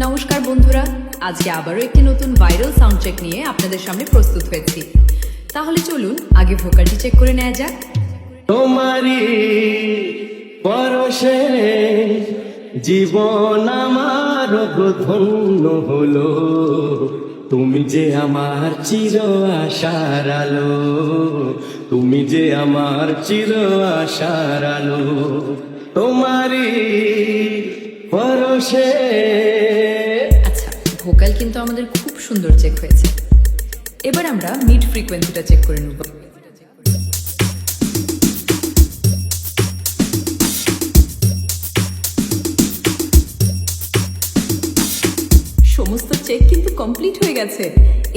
নমস্কার বন্ধুরা, আজকে আবারও একটি নতুন ভাইরাল সাউন্ড চেক নিয়ে আপনাদের সামনে প্রস্তুত হয়েছি। তাহলে চলুন আগে ভোকালটি চেক করে নেওয়া যাক। তোমারি পরশে জীবন আমার ধন্য হলো, তুমি যে আমার চির আশার আলো, তুমি যে আমার চির আশার আলো। তোমারি পরশে। আচ্ছা, ভোকাল কিন্তু আমাদের খুব সুন্দর চেক হয়েছে। এবার আমরা মিড ফ্রিকোয়েন্সিটা চেক করে নেব। সমস্ত চেক কিন্তু কমপ্লিট হয়ে গেছে।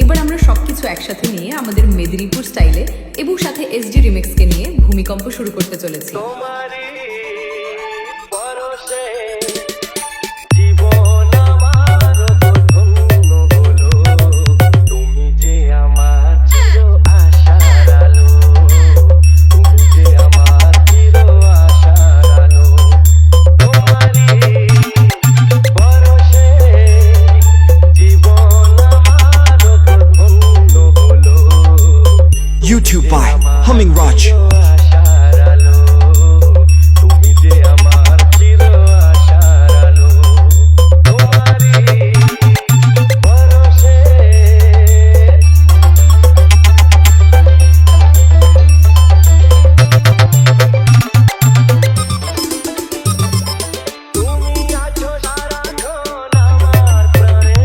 এবার আমরা সবকিছু একসাথে নিয়ে আমাদের মেদিনীপুর স্টাইলে এবং সাথে এসডি রিমিক্সকে নিয়ে ভূমিকম্প শুরু করতে চলেছি। তোমারি পরশে জীবন আমার ধন্য হলো, তুমি যে আমার চির আশার আলো, তুমি যে আমার চির আশার আলো। তোমারি পরশে জীবন আমার ধন্য হলো, YouTube by Humming Raj. আশার আলো, তুমি যে আমার চির আশার আলো। তোমারি পরশে। তুমি আছো সারাক্ষণ আমার প্রাণে,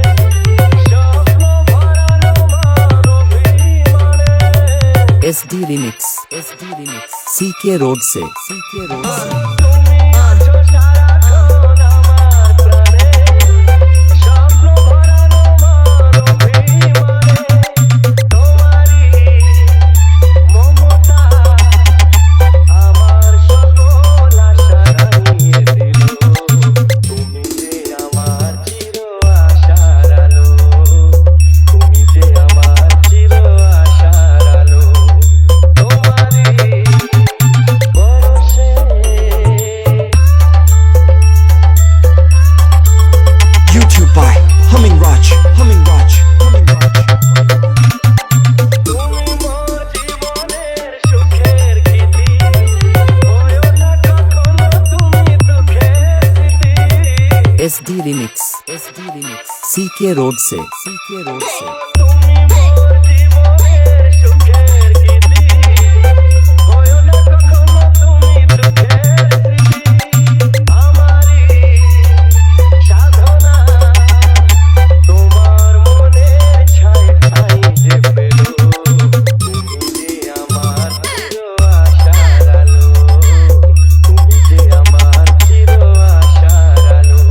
স্বপ্ন ভরালো মন অভিমানে। SD Remix. CK Road से তুমি আছো সারাক্ষণ আমার প্রাণে, স্বপ্ন ভরালো মন অভিমানে। তোমারি মমতা আমার সকল আশা রাঙিয়ে দিল, তুমি যে আমার চির আশার আলো, তুমি যে আমার চির আশার আলো। তোমারি পরশে। YouTube by Humming Raj. তুমি মোর জীবনের সুখের গীতি, হয়ো না কখনো তুমি দুঃখের স্মৃতি। SD Remix. CK Road से তুমি মোর জীবনের সুখের গীতি, হয়ো না কখনো তুমি দুঃখের স্মৃতি। আমারি সাধনা তোমার মনে ছাই ঠাই যে পেল, তুমি যে আমার চির আশার আলো, তুমি যে আমার চির আশার আলো।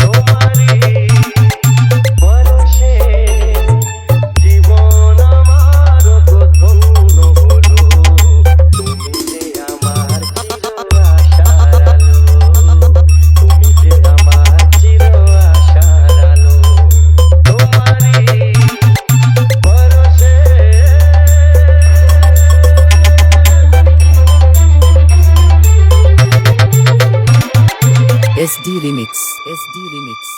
তোমারি পরশে জীবন আমার ধন্য হলো, তুমি যে আমার চির আশার আলো, তুমি যে আমার চির আশার আলো। তোমারি পরশে। SD Remix.